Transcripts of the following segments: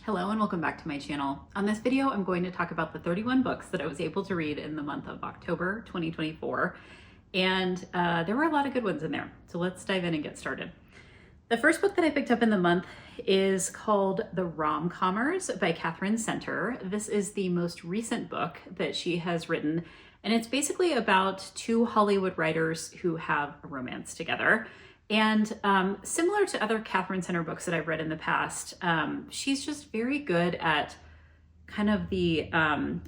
Hello and welcome back to my channel. On this video, I'm going to talk about the 31 books that I was able to read in the month of October 2024. And there were a lot of good ones in there. So let's dive in and get started. The first book that I picked up in the month is called The Rom-Commers by Catherine Center. This is the most recent book that she has written. And it's basically about two Hollywood writers who have a romance together. And similar to other Catherine Center books that I've read in the past, she's just very good at kind of the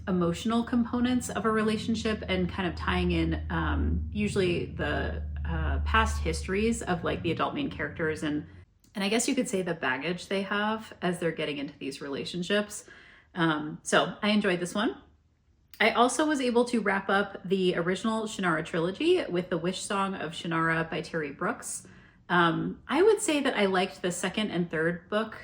emotional components of a relationship and kind of tying in usually the past histories of like the adult main characters and I guess you could say the baggage they have as they're getting into these relationships. So I enjoyed this one. I also was able to wrap up the original Shannara trilogy with The Wish Song of Shannara by Terry Brooks. I would say that I liked the second and third book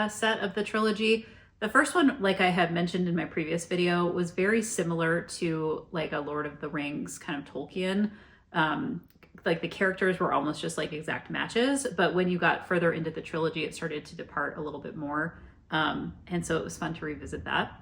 set of the trilogy. The first one, like I had mentioned in my previous video, was very similar to like a Lord of the Rings kind of Tolkien. Like the characters were almost just like exact matches, but when you got further into the trilogy, it started to depart a little bit more. And so it was fun to revisit that.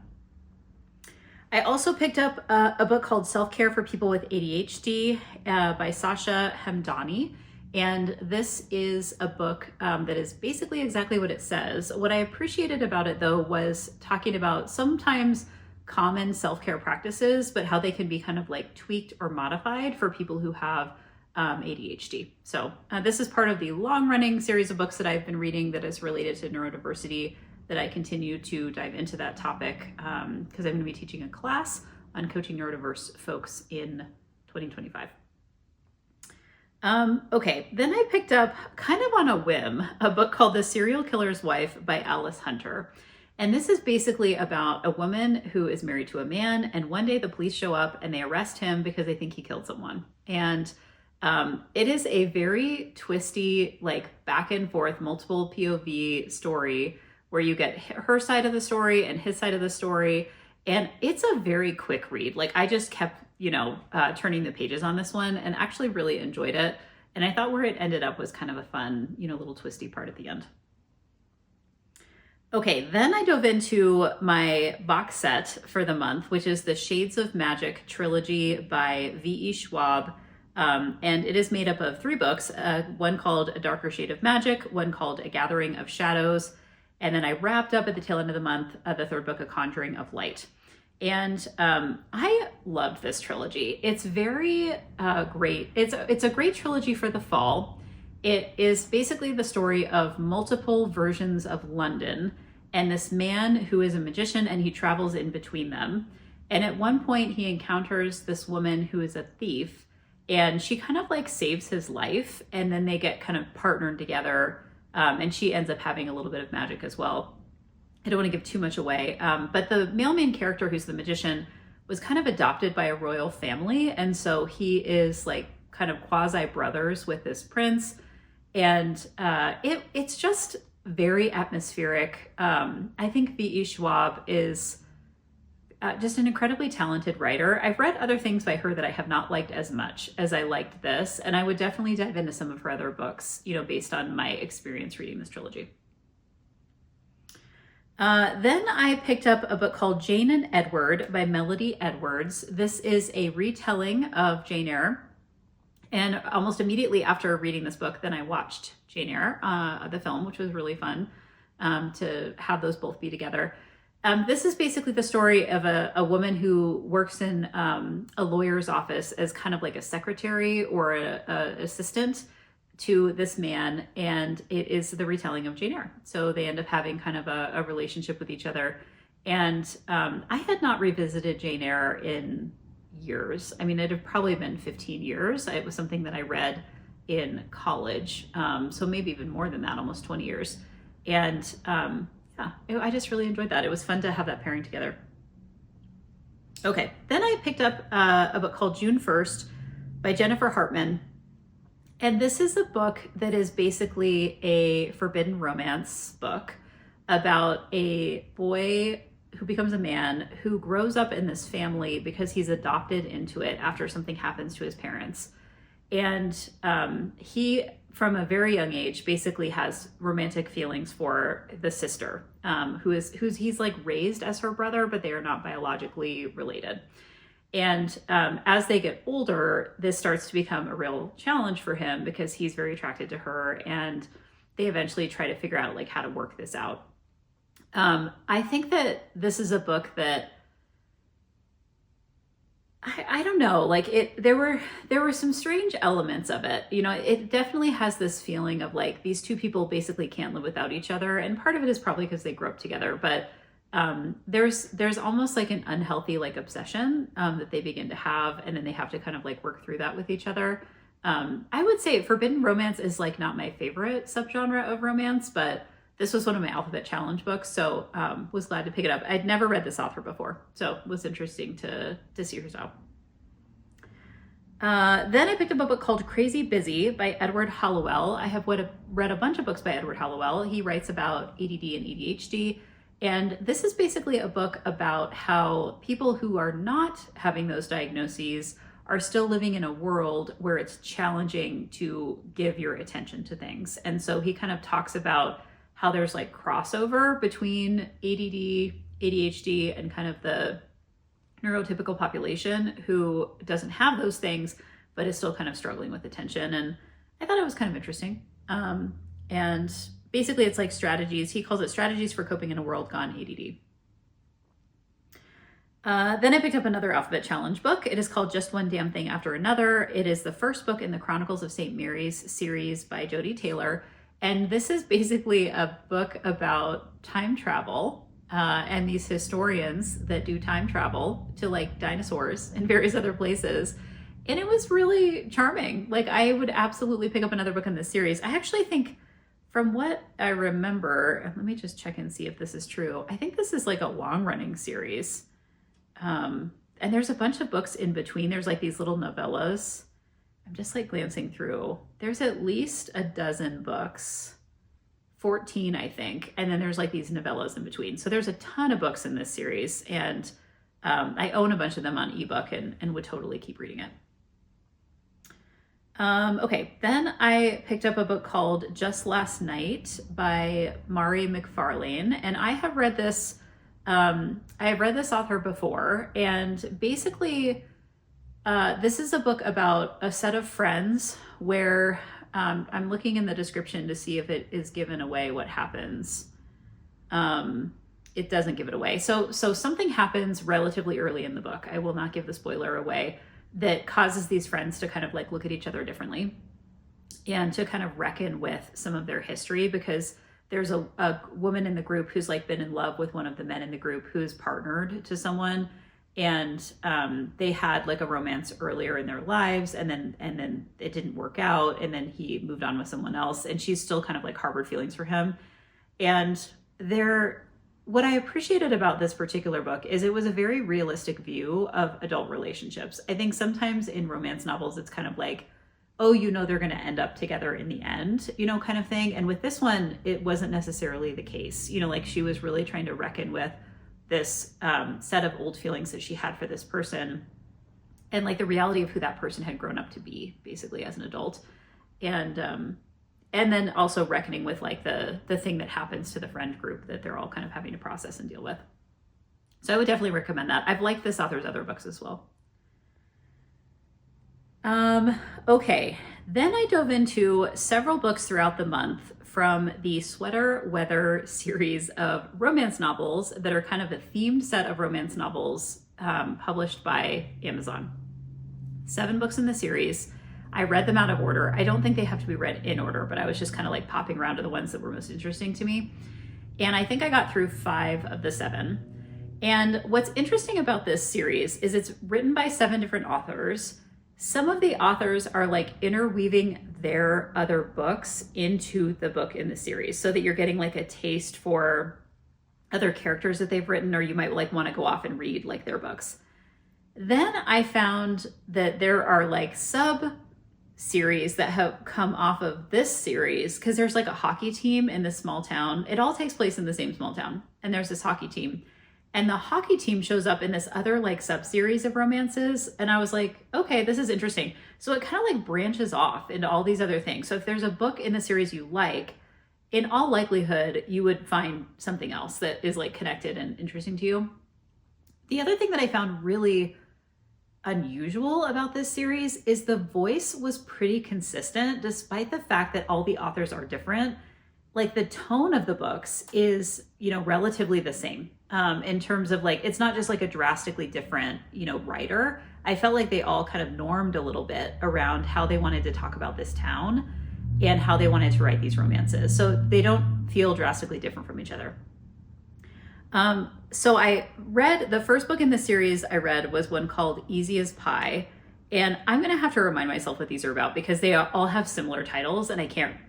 I also picked up a book called Self-Care for People with ADHD by Sasha Hamdani. And this is a book that is basically exactly what it says. What I appreciated about it though was talking about sometimes common self-care practices, but how they can be kind of like tweaked or modified for people who have ADHD. So this is part of the long-running series of books that I've been reading that is related to neurodiversity, that I continue to dive into that topic because I'm going to be teaching a class on coaching neurodiverse folks in 2025. Okay, then I picked up kind of on a whim a book called The Serial Killer's Wife by Alice Hunter. And this is basically about a woman who is married to a man, and one day the police show up and they arrest him because they think he killed someone. And it is a very twisty, like back and forth, multiple POV story where you get her side of the story and his side of the story. And it's a very quick read. Like I just kept, turning the pages on this one and actually really enjoyed it. And I thought where it ended up was kind of a fun, little twisty part at the end. Okay, then I dove into my box set for the month, which is the Shades of Magic trilogy by V.E. Schwab. And it is made up of 3 books, one called A Darker Shade of Magic, one called A Gathering of Shadows, and then I wrapped up at the tail end of the month, the 3rd book, A Conjuring of Light. And I loved this trilogy. It's very great. It's a great trilogy for the fall. It is basically the story of multiple versions of London and this man who is a magician, and he travels in between them. And at one point he encounters this woman who is a thief, and she kind of like saves his life, and then they get kind of partnered together. And she ends up having a little bit of magic as well. I don't want to give too much away, but the male main character, who's the magician, was kind of adopted by a royal family. And so he is like kind of quasi brothers with this prince. And it's just very atmospheric. I think V.E. Schwab is just an incredibly talented writer. I've read other things by her that I have not liked as much as I liked this, and I would definitely dive into some of her other books, based on my experience reading this trilogy. Then I picked up a book called Jane and Edward by Melody Edwards. This is a retelling of Jane Eyre, and almost immediately after reading this book, then I watched Jane Eyre, the film, which was really fun to have those both be together. This is basically the story of a woman who works in a lawyer's office as kind of like a secretary or a assistant to this man, and it is the retelling of Jane Eyre. So they end up having kind of a relationship with each other. And I had not revisited Jane Eyre in years. I mean, it had probably been 15 years. It was something that I read in college. So maybe even more than that, almost 20 years. And I just really enjoyed that. It was fun to have that pairing together. Okay, then I picked up a book called June 1st by Jennifer Hartman. And this is a book that is basically a forbidden romance book about a boy who becomes a man who grows up in this family because he's adopted into it after something happens to his parents. And he, from a very young age, basically has romantic feelings for the sister, who's he's like raised as her brother, but they are not biologically related. And as they get older, this starts to become a real challenge for him because he's very attracted to her, and they eventually try to figure out like how to work this out. I think that this is a book that I don't know, like there were some strange elements of it. You know, it definitely has this feeling of like these two people basically can't live without each other. And part of it is probably because they grew up together, but there's almost like an unhealthy like obsession that they begin to have, and then they have to kind of like work through that with each other. I would say forbidden romance is like not my favorite subgenre of romance, but this was one of my alphabet challenge books, so was glad to pick it up. I'd never read this author before, so it was interesting to see her style. Then I picked up a book called Crazy Busy by Edward Hallowell. I have read a bunch of books by Edward Hallowell. He writes about ADD and ADHD, and this is basically a book about how people who are not having those diagnoses are still living in a world where it's challenging to give your attention to things. And so he kind of talks about how there's like crossover between ADD, ADHD, and kind of the neurotypical population who doesn't have those things, but is still kind of struggling with attention. And I thought it was kind of interesting. And basically it's like strategies. He calls it strategies for coping in a world gone ADD. Then I picked up another alphabet challenge book. It is called Just One Damn Thing After Another. It is the first book in the Chronicles of St. Mary's series by Jodi Taylor. And this is basically a book about time travel and these historians that do time travel to like dinosaurs and various other places. And it was really charming. Like I would absolutely pick up another book in this series. I actually think from what I remember, let me just check and see if this is true. I think this is like a long running series. And there's a bunch of books in between. There's like these little novellas. I'm just like glancing through. There's at least a dozen books, 14, I think. And then there's like these novellas in between. So there's a ton of books in this series. And I own a bunch of them on ebook and would totally keep reading it. Okay, then I picked up a book called Just Last Night by Mari McFarlane. And I have read this, author before. And basically, this is a book about a set of friends where I'm looking in the description to see if it is given away what happens. It doesn't give it away. So something happens relatively early in the book. I will not give the spoiler away, that causes these friends to kind of like look at each other differently and to kind of reckon with some of their history, because there's a woman in the group who's like been in love with one of the men in the group who's partnered to someone. And they had like a romance earlier in their lives, and then it didn't work out, and then he moved on with someone else, and she's still kind of like harbored feelings for him. And what I appreciated about this particular book is it was a very realistic view of adult relationships. I think sometimes in romance novels, it's kind of like, oh, they're going to end up together in the end, kind of thing. And with this one, it wasn't necessarily the case. Like she was really trying to reckon with this set of old feelings that she had for this person, and like the reality of who that person had grown up to be basically as an adult. And then also reckoning with like the thing that happens to the friend group that they're all kind of having to process and deal with. So I would definitely recommend that. I've liked this author's other books as well. Okay, then I dove into several books throughout the month from the Sweater Weather series of romance novels that are kind of a themed set of romance novels published by Amazon. 7 books in the series. I read them out of order. I don't think they have to be read in order, but I was just kind of like popping around to the ones that were most interesting to me. And I think I got through 5 of the 7. And what's interesting about this series is it's written by 7 different authors. Some of the authors are like interweaving their other books into the book in the series, so that you're getting like a taste for other characters that they've written, or you might like want to go off and read like their books. Then I found that there are like sub-series that have come off of this series, because there's like a hockey team in this small town. It all takes place in the same small town, and there's this hockey team. And the hockey team shows up in this other like sub-series of romances. And I was like, okay, this is interesting. So it kind of like branches off into all these other things. So if there's a book in the series you like, in all likelihood, you would find something else that is like connected and interesting to you. The other thing that I found really unusual about this series is the voice was pretty consistent, despite the fact that all the authors are different. Like the tone of the books is, relatively the same in terms of like, it's not just like a drastically different, writer. I felt like they all kind of normed a little bit around how they wanted to talk about this town and how they wanted to write these romances. So they don't feel drastically different from each other. So I read, the first book in the series I read was one called Easy as Pie. And I'm going to have to remind myself what these are about because they all have similar titles and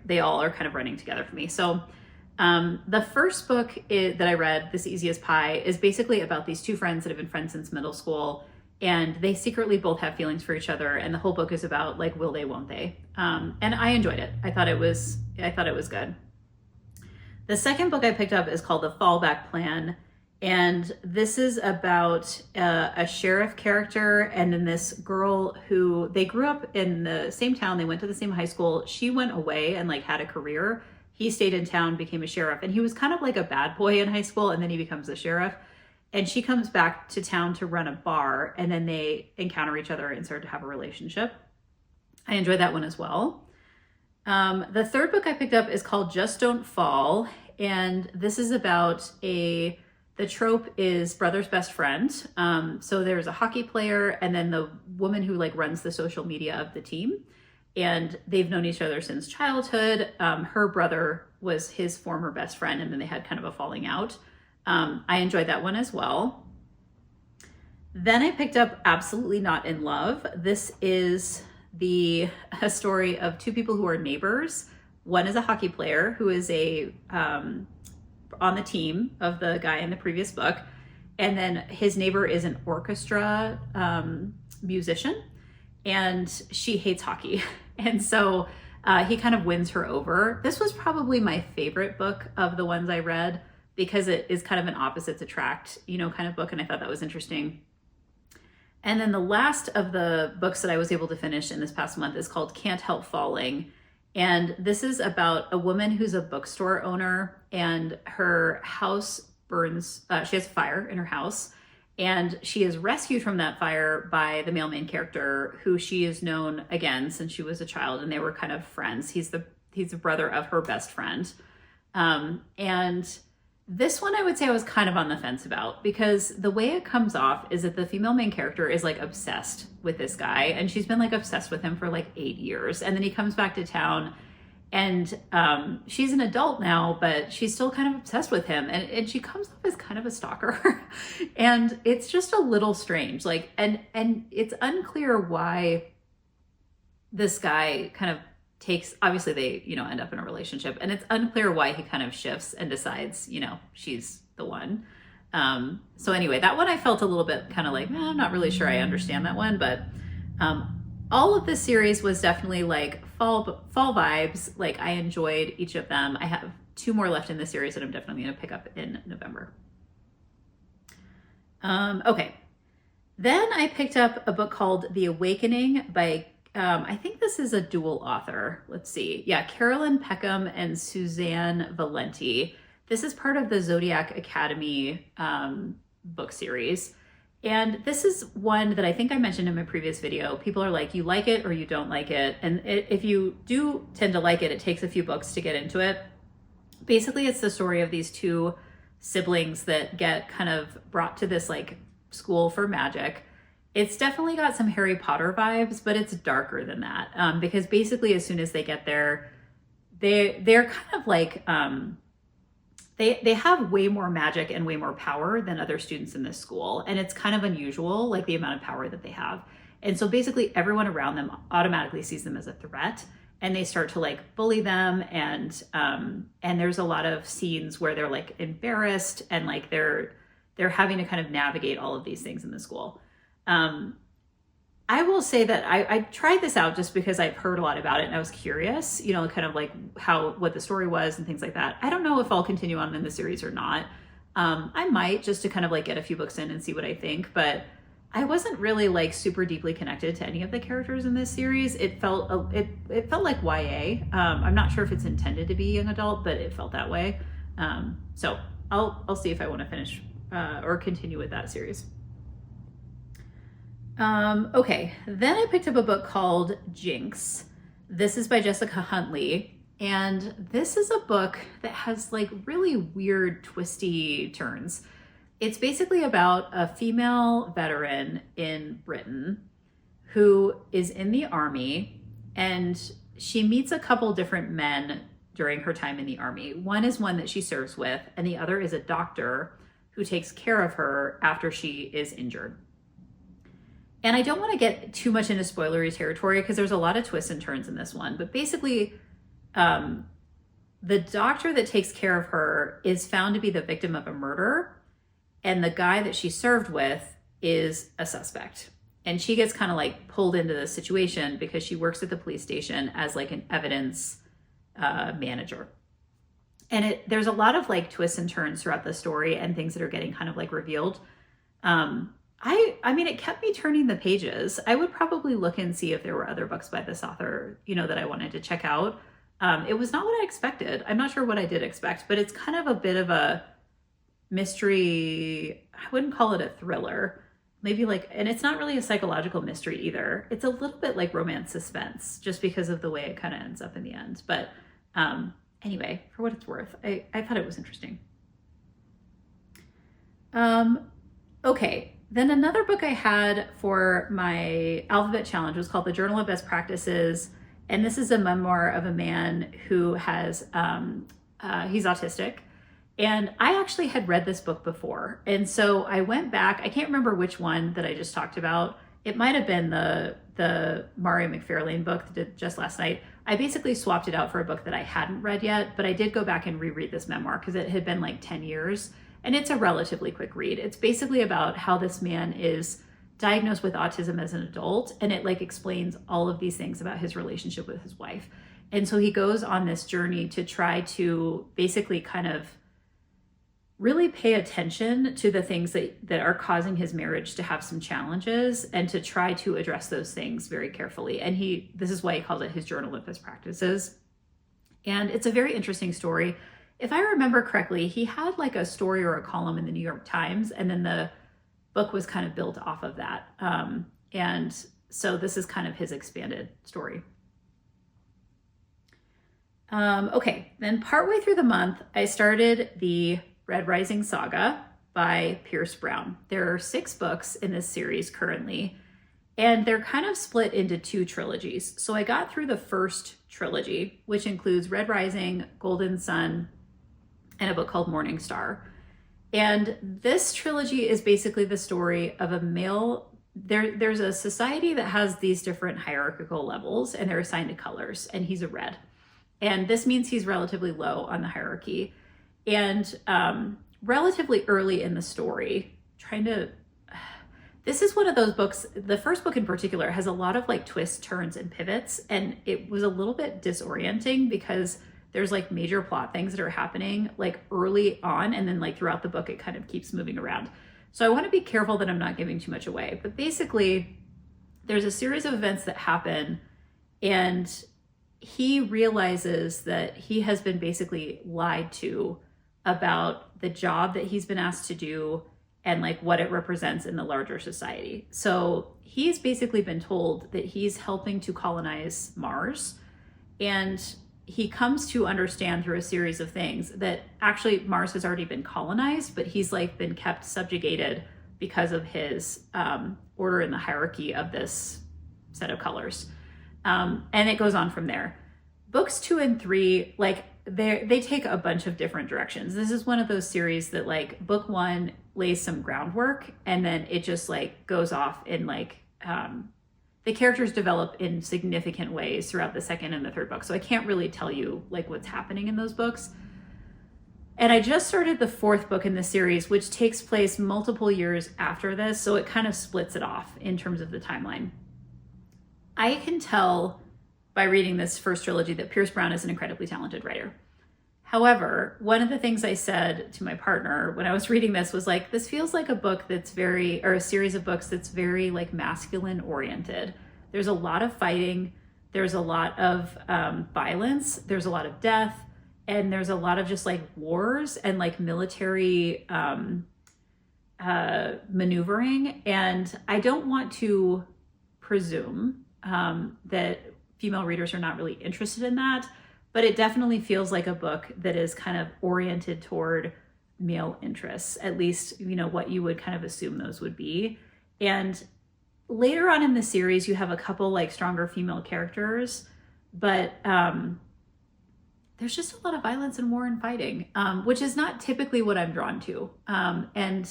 they all are kind of running together for me. So the first book that I read, This Easy as Pie, is basically about these two friends that have been friends since middle school. And they secretly both have feelings for each other. And the whole book is about like, will they, won't they? And I enjoyed it. I thought it was good. The second book I picked up is called The Fallback Plan. And this is about a sheriff character and then this girl who, they grew up in the same town. They went to the same high school. She went away and like had a career. He stayed in town, became a sheriff, and he was kind of like a bad boy in high school. And then he becomes a sheriff. And she comes back to town to run a bar, and then they encounter each other and start to have a relationship. I enjoyed that one as well. The third book I picked up is called Just Don't Fall. And this is about the trope is brother's best friend. So there's a hockey player and then the woman who like runs the social media of the team. And they've known each other since childhood. Her brother was his former best friend, and then they had kind of a falling out. I enjoyed that one as well. Then I picked up Absolutely Not in Love. This is a story of two people who are neighbors. One is a hockey player who is on the team of the guy in the previous book. And then his neighbor is an orchestra musician, and she hates hockey. And so he kind of wins her over. This was probably my favorite book of the ones I read because it is kind of an opposites attract, kind of book. And I thought that was interesting. And then the last of the books that I was able to finish in this past month is called Can't Help Falling. And this is about a woman who's a bookstore owner, and her house burns. She has a fire in her house, and she is rescued from that fire by the male main character, who she has known again since she was a child, and they were kind of friends. He's the brother of her best friend. And this one I would say I was kind of on the fence about, because the way it comes off is that the female main character is like obsessed with this guy, and she's been like obsessed with him for like 8 years. And then he comes back to town, and she's an adult now, but she's still kind of obsessed with him. And she comes off as kind of a stalker. And it's just a little strange. Like, and it's unclear why this guy kind of takes, obviously they, end up in a relationship, and it's unclear why he kind of shifts and decides, she's the one. So anyway, that one I felt a little bit kind of like, I'm not really sure I understand that one, but all of this series was definitely like fall vibes. Like I enjoyed each of them. I have 2 more left in the series that I'm definitely going to pick up in November. Okay. Then I picked up a book called The Awakening by I think this is a dual author. Let's see. Yeah, Carolyn Peckham and Suzanne Valenti. This is part of the Zodiac Academy book series. And this is one that I think I mentioned in my previous video. People are like, you like it or you don't like it. And if you do tend to like it, it takes a few books to get into it. Basically, it's the story of these 2 siblings that get kind of brought to this like school for magic. It's definitely got some Harry Potter vibes, but it's darker than that. Because basically as soon as they get there, they're kind of like, they have way more magic and way more power than other students in this school. And it's kind of unusual, like the amount of power that they have. And so basically everyone around them automatically sees them as a threat, and they start to like bully them. And there's a lot of scenes where they're like embarrassed, and like they're having to kind of navigate all of these things in the school. I will say that I tried this out just because I've heard a lot about it and I was curious, kind of like what the story was and things like that. I don't know if I'll continue on in the series or not. I might, just to kind of like get a few books in and see what I think, but I wasn't really like super deeply connected to any of the characters in this series. It felt it felt like YA. I'm not sure if it's intended to be young adult, but it felt that way. So I'll see if I want to finish or continue with that series. Okay, then I picked up a book called Jinx. This is by Jessica Huntley, and this is a book that has like really weird, twisty turns. It's basically about a female veteran in Britain who is in the army, and she meets a couple different men during her time in the army. One is one that she serves with, and the other is a doctor who takes care of her after she is injured. And I don't want to get too much into spoilery territory because there's a lot of twists and turns in this one, but basically the doctor that takes care of her is found to be the victim of a murder, and the guy that she served with is a suspect. And she gets kind of like pulled into this situation because she works at the police station as like an evidence manager. And there's a lot of like twists and turns throughout the story and things that are getting kind of like revealed. I mean, it kept me turning the pages. I would probably look and see if there were other books by this author, that I wanted to check out. It was not what I expected. I'm not sure what I did expect, but it's kind of a bit of a mystery. I wouldn't call it a thriller. Maybe like, and it's not really a psychological mystery either. It's a little bit like romance suspense just because of the way it kind of ends up in the end. But anyway, for what it's worth, I thought it was interesting. Okay. Then another book I had for my alphabet challenge was called The Journal of Best Practices. And this is a memoir of a man who has, he's autistic. And I actually had read this book before. And so I went back, I can't remember which one that I just talked about. It might've been the Mario McFarlane book that did just last night. I basically swapped it out for a book that I hadn't read yet, but I did go back and reread this memoir because it had been like 10 years. And it's a relatively quick read. It's basically about how this man is diagnosed with autism as an adult, and it like explains all of these things about his relationship with his wife. And so he goes on this journey to try to basically kind of really pay attention to the things that are causing his marriage to have some challenges and to try to address those things very carefully. And this is why he calls it his journal of best practices. And it's a very interesting story. If I remember correctly, he had like a story or a column in the New York Times, and then the book was kind of built off of that. And so this is kind of his expanded story. Okay, then partway through the month, I started the Red Rising Saga by Pierce Brown. There are 6 books in this series currently, and they're kind of split into 2 trilogies. So I got through the first trilogy, which includes Red Rising, Golden Sun, and a book called Morning Star. And this trilogy is basically the story of a male. There's a society that has these different hierarchical levels, and they're assigned to colors, and he's a red. And this means he's relatively low on the hierarchy. And relatively early in the story, this is one of those books, the first book in particular has a lot of like twists, turns, and pivots. And it was a little bit disorienting because there's like major plot things that are happening like early on, and then like throughout the book, it kind of keeps moving around. So I want to be careful that I'm not giving too much away, but basically there's a series of events that happen, and he realizes that he has been basically lied to about the job that he's been asked to do and like what it represents in the larger society. So he's basically been told that he's helping to colonize Mars, and he comes to understand through a series of things that actually Mars has already been colonized, but he's like been kept subjugated because of his order in the hierarchy of this set of colors. And it goes on from there. Books 2 and 3, like they take a bunch of different directions. This is one of those series that like book 1 lays some groundwork, and then it just like goes off in like, the characters develop in significant ways throughout the second and the third book. So I can't really tell you like what's happening in those books. And I just started the 4th book in the series, which takes place multiple years after this. So it kind of splits it off in terms of the timeline. I can tell by reading this first trilogy that Pierce Brown is an incredibly talented writer. However, one of the things I said to my partner when I was reading this was like, this feels like a book that's very, or a series of books that's very like masculine oriented. There's a lot of fighting. There's a lot of violence. There's a lot of death. And there's a lot of just like wars and like military maneuvering. And I don't want to presume that female readers are not really interested in that. But it definitely feels like a book that is kind of oriented toward male interests, at least, you know, what you would kind of assume those would be. And later on in the series, you have a couple like stronger female characters, but there's just a lot of violence and war and fighting, which is not typically what I'm drawn to. And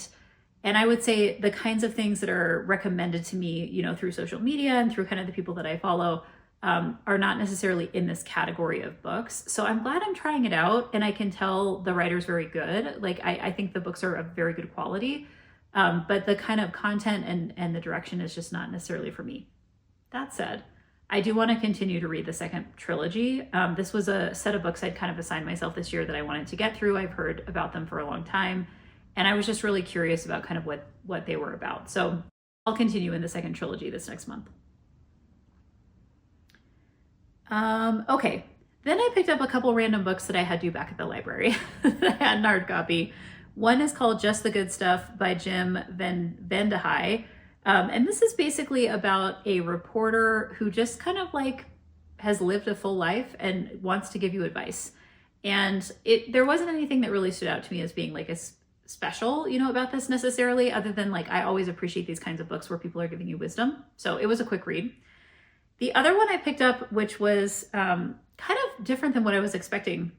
I would say the kinds of things that are recommended to me, you know, through social media and through kind of the people that I follow, are not necessarily in this category of books. So I'm glad I'm trying it out, and I can tell the writer's very good. Like I think the books are of very good quality, but the kind of content and the direction is just not necessarily for me. That said, I do want to continue to read the second trilogy. This was a set of books I'd kind of assigned myself this year that I wanted to get through. I've heard about them for a long time, and I was just really curious about kind of what they were about. So I'll continue in the second trilogy this next month. Okay, then I picked up a couple random books that I had due back at the library that I had in hard copy. One is called Just the Good Stuff by Jim Vandehei. And this is basically about a reporter who just kind of like has lived a full life and wants to give you advice. And there wasn't anything that really stood out to me as being like a special, you know, about this necessarily, other than like, I always appreciate these kinds of books where people are giving you wisdom. So it was a quick read. The other one I picked up, which was kind of different than what I was expecting.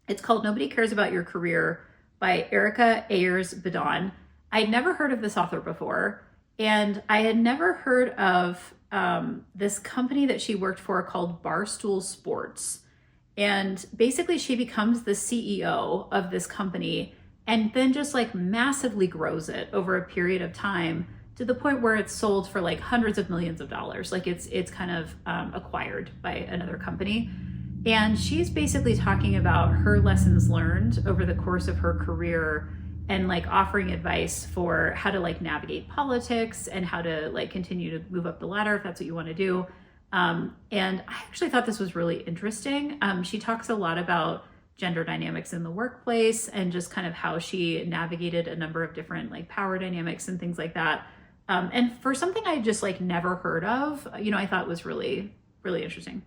It's called Nobody Cares About Your Career by Erica Ayers Badon. I'd never heard of this author before, and I had never heard of this company that she worked for called Barstool Sports. And basically she becomes the CEO of this company and then just like massively grows it over a period of time, to the point where it's sold for like hundreds of millions of dollars. Like it's kind of acquired by another company. And she's basically talking about her lessons learned over the course of her career and like offering advice for how to like navigate politics and how to like continue to move up the ladder if that's what you want to do. And I actually thought this was really interesting. She talks a lot about gender dynamics in the workplace and just kind of how she navigated a number of different like power dynamics and things like that. And for something I just like never heard of, you know, I thought was really, really interesting.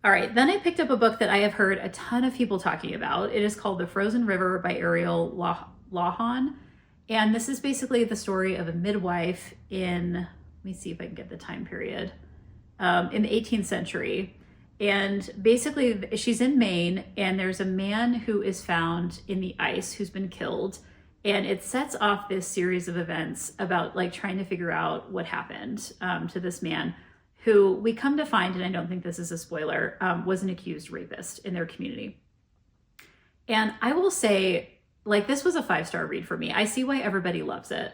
All right, then I picked up a book that I have heard a ton of people talking about. It is called The Frozen River by Ariel Lawhon. And this is basically the story of a midwife in, let me see if I can get the time period, in the 18th century. And basically she's in Maine, and there's a man who is found in the ice who's been killed. And it sets off this series of events about like trying to figure out what happened to this man, who we come to find, and I don't think this is a spoiler, was an accused rapist in their community. And I will say, like, this was a 5-star read for me. I see why everybody loves it.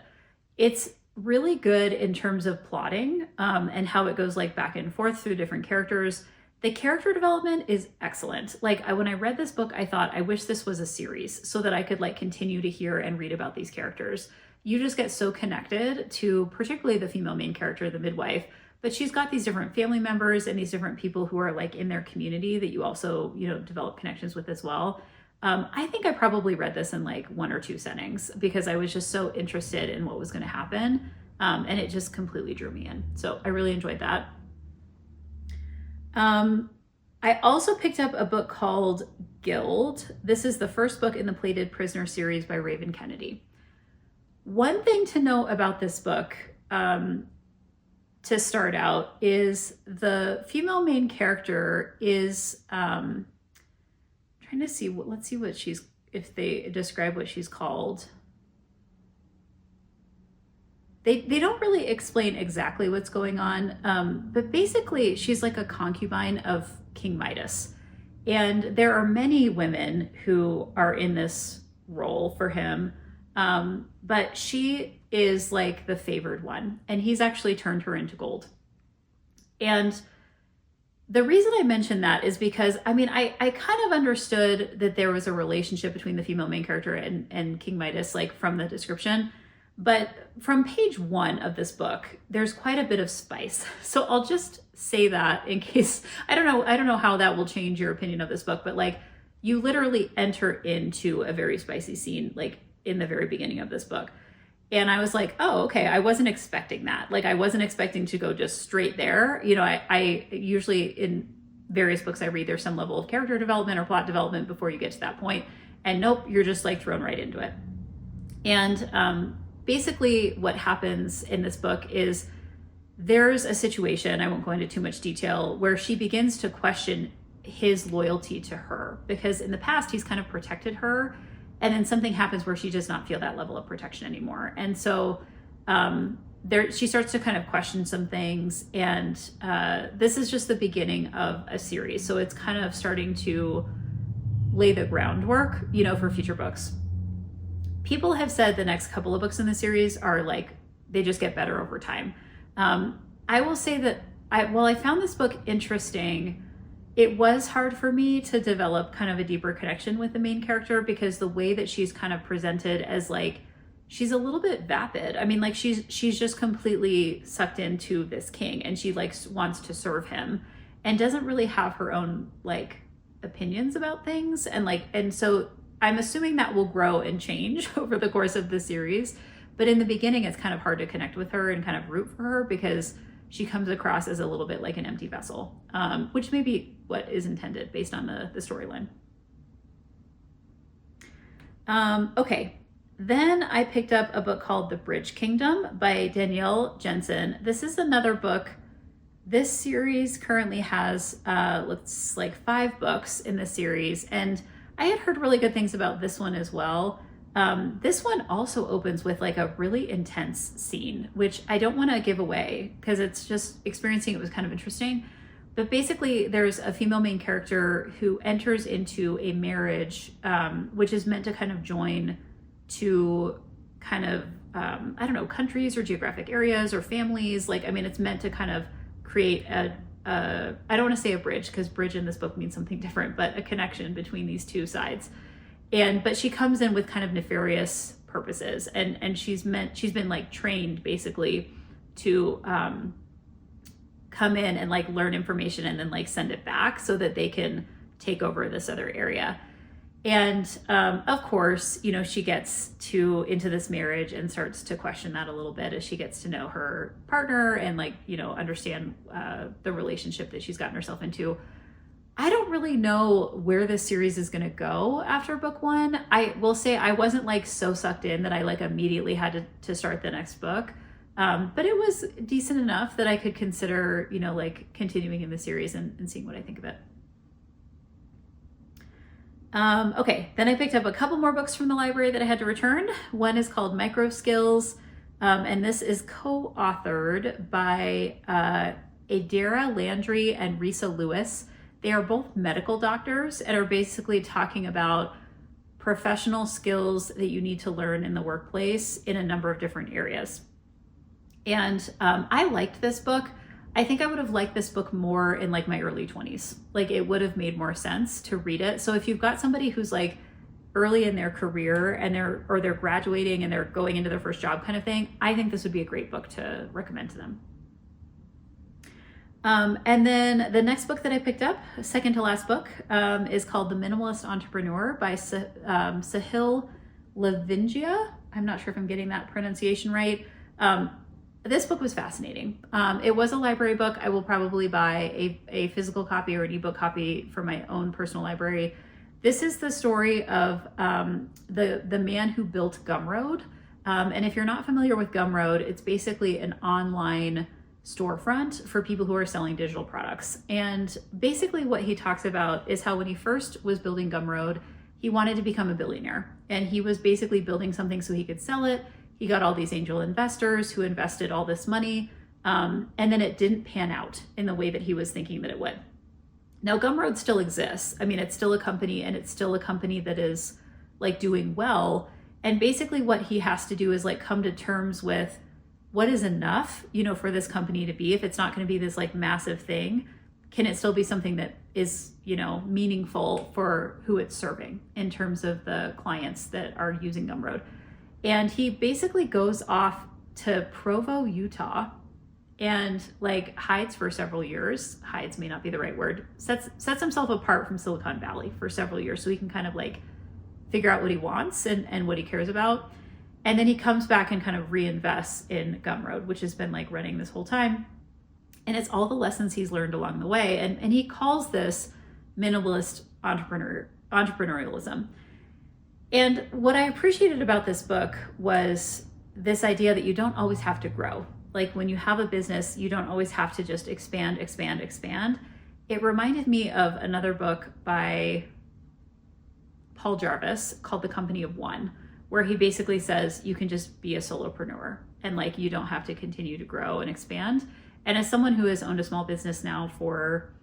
It's really good in terms of plotting and how it goes like back and forth through different characters. The character development is excellent. Like when I read this book, I thought, I wish this was a series so that I could like continue to hear and read about these characters. You just get so connected to particularly the female main character, the midwife, but she's got these different family members and these different people who are like in their community that you also, you know, develop connections with as well. I think I probably read this in like 1 or 2 sittings because I was just so interested in what was going to happen. And it just completely drew me in. So I really enjoyed that. I also picked up a book called Guild. This is the first book in the Plated Prisoner series by Raven Kennedy. One thing to know about this book, to start out, is the female main character is, trying to see, let's see what she's, if they describe what she's called. They don't really explain exactly what's going on, but basically she's like a concubine of King Midas. And there are many women who are in this role for him, but she is like the favored one, and he's actually turned her into gold. And The reason I mentioned that is because, I mean, I kind of understood that there was a relationship between the female main character and King Midas, like from the description. But from page 1 of this book, there's quite a bit of spice. So I'll just say that in case, I don't know how that will change your opinion of this book, but like you literally enter into a very spicy scene, like in the very beginning of this book. And I was like, oh, okay, I wasn't expecting that. Like, I wasn't expecting to go just straight there. You know, I usually in various books I read, there's some level of character development or plot development before you get to that point. And nope, you're just like thrown right into it. And basically what happens in this book is there's a situation, I won't go into too much detail, where she begins to question his loyalty to her, because in the past he's kind of protected her. And then something happens where she does not feel that level of protection anymore. And so she starts to kind of question some things. And this is just the beginning of a series. So it's kind of starting to lay the groundwork, you know, for future books. People have said the next couple of books in the series are like, they just get better over time. I will say that while I found this book interesting, it was hard for me to develop kind of a deeper connection with the main character, because the way that she's kind of presented as like, she's a little bit vapid. I mean, like she's just completely sucked into this king, and she like wants to serve him and doesn't really have her own like opinions about things. And so I'm assuming that will grow and change over the course of the series. But in the beginning, it's kind of hard to connect with her and kind of root for her, because she comes across as a little bit like an empty vessel, which may be what is intended based on the storyline. Okay, then I picked up a book called The Bridge Kingdom by Danielle Jensen. This is another book. This series currently has, looks like 5 books in the series, and I had heard really good things about this one as well. This one also opens with like a really intense scene, which I don't want to give away because it's just experiencing it was kind of interesting. But basically there's a female main character who enters into a marriage, which is meant to kind of join to kind of, I don't know, countries or geographic areas or families. Like, I mean, it's meant to kind of create I don't want to say a bridge, because bridge in this book means something different, but a connection between these two sides. But she comes in with kind of nefarious purposes, and she's been like trained basically to come in and like learn information and then like send it back so that they can take over this other area. And of course, you know, she gets into this marriage and starts to question that a little bit as she gets to know her partner and like, you know, understand the relationship that she's gotten herself into. I don't really know where this series is going to go after book 1. I will say I wasn't like so sucked in that I like immediately had to start the next book. But it was decent enough that I could consider, you know, like continuing in the series and seeing what I think of it. Okay, then I picked up a couple more books from the library that I had to return. One is called Micro Skills, and this is co-authored by Adara Landry and Risa Lewis. They are both medical doctors and are basically talking about professional skills that you need to learn in the workplace in a number of different areas. And I liked this book. I think I would have liked this book more in like my early 20s. Like it would have made more sense to read it. So if you've got somebody who's like early in their career and they're graduating and they're going into their first job kind of thing, I think this would be a great book to recommend to them. And then the next book that I picked up, second to last book, is called The Minimalist Entrepreneur by Sahil Lavingia. I'm not sure if I'm getting that pronunciation right. This book was fascinating. It was a library book. I will probably buy a physical copy or an ebook copy for my own personal library. This is the story of the man who built Gumroad. And if you're not familiar with Gumroad, it's basically an online storefront for people who are selling digital products. And basically what he talks about is how when he first was building Gumroad, he wanted to become a billionaire. And he was basically building something so he could sell it. He got all these angel investors who invested all this money. And then it didn't pan out in the way that he was thinking that it would. Now Gumroad still exists. I mean, it's still a company, and it's still a company that is like doing well. And basically what he has to do is like come to terms with what is enough, you know, for this company to be. If it's not going to be this like massive thing, can it still be something that is, you know, meaningful for who it's serving in terms of the clients that are using Gumroad? And he basically goes off to Provo, Utah, and like hides for several years. Hides may not be the right word. Sets himself apart from Silicon Valley for several years so he can kind of like figure out what he wants and what he cares about. And then he comes back and kind of reinvests in Gumroad, which has been like running this whole time. And it's all the lessons he's learned along the way. And he calls this minimalist entrepreneurialism. And what I appreciated about this book was this idea that you don't always have to grow. Like when you have a business, you don't always have to just expand. It reminded me of another book by Paul Jarvis called The Company of One, where he basically says you can just be a solopreneur and like you don't have to continue to grow and expand. And as someone who has owned a small business now for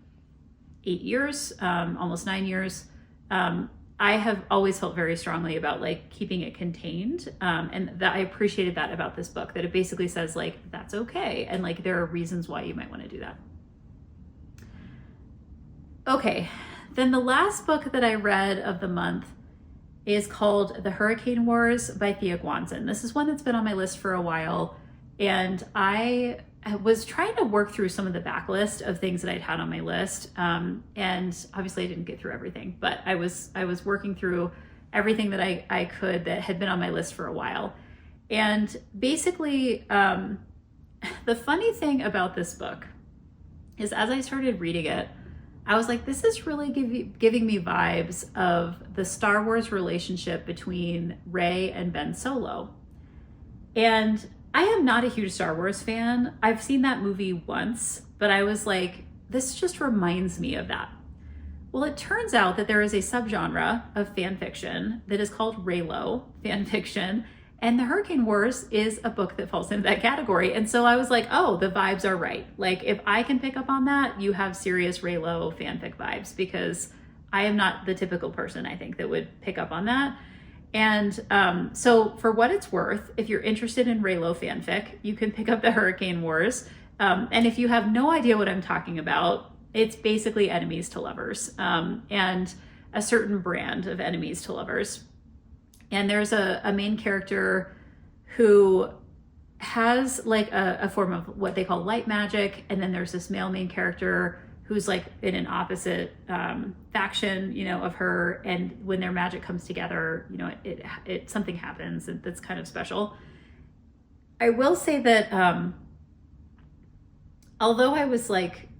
8 years, almost 9 years, I have always felt very strongly about like keeping it contained. And that I appreciated that about this book, that it basically says like, that's okay. And like, there are reasons why you might want to do that. Okay. Then the last book that I read of the month is called The Hurricane Wars by Thea Guanzin. This is one that's been on my list for a while. And I was trying to work through some of the backlist of things that I'd had on my list. And obviously I didn't get through everything, but I was working through everything that I could that had been on my list for a while. And basically, the funny thing about this book is as I started reading it, I was like, this is really giving me vibes of the Star Wars relationship between Rey and Ben Solo. And I am not a huge Star Wars fan. I've seen that movie once, but I was like, this just reminds me of that. Well, it turns out that there is a subgenre of fan fiction that is called Reylo fan fiction, and The Hurricane Wars is a book that falls into that category. And so I was like, oh, the vibes are right. Like if I can pick up on that, you have serious Reylo fanfic vibes, because I am not the typical person, I think, that would pick up on that. And so for what it's worth, if you're interested in Reylo fanfic, you can pick up The Hurricane Wars. And if you have no idea what I'm talking about, it's basically enemies to lovers, and a certain brand of enemies to lovers. And there's a main character who has like a form of what they call light magic. And then there's this male main character who's like in an opposite faction, you know, of her. And when their magic comes together, you know, it something happens that's kind of special. I will say that although I was like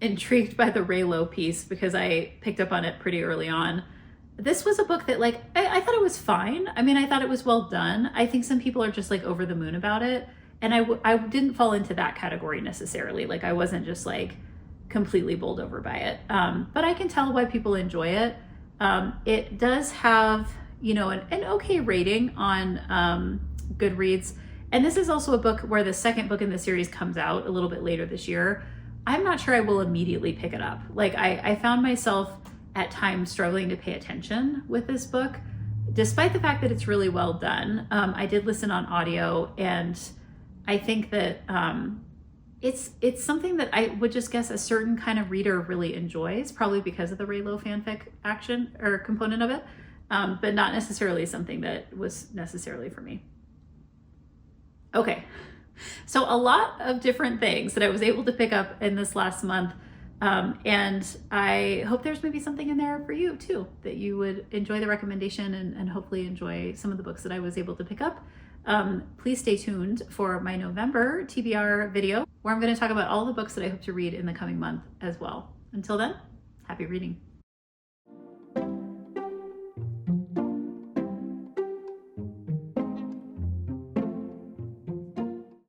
intrigued by the Reylo piece because I picked up on it pretty early on, this was a book that like, I thought it was fine. I mean, I thought it was well done. I think some people are just like over the moon about it. And I didn't fall into that category necessarily. Like I wasn't just like completely bowled over by it. But I can tell why people enjoy it. It does have, you know, an okay rating on Goodreads. And this is also a book where the second book in the series comes out a little bit later this year. I'm not sure I will immediately pick it up. Like I found myself at times struggling to pay attention with this book, despite the fact that it's really well done. I did listen on audio, and I think that it's something that I would just guess a certain kind of reader really enjoys, probably because of the Reylo fanfic action or component of it, but not necessarily something that was necessarily for me. Okay, so a lot of different things that I was able to pick up in this last month. And I hope there's maybe something in there for you too, that you would enjoy the recommendation and hopefully enjoy some of the books that I was able to pick up. Please stay tuned for my November TBR video, where I'm going to talk about all the books that I hope to read in the coming month as well. Until then, happy reading.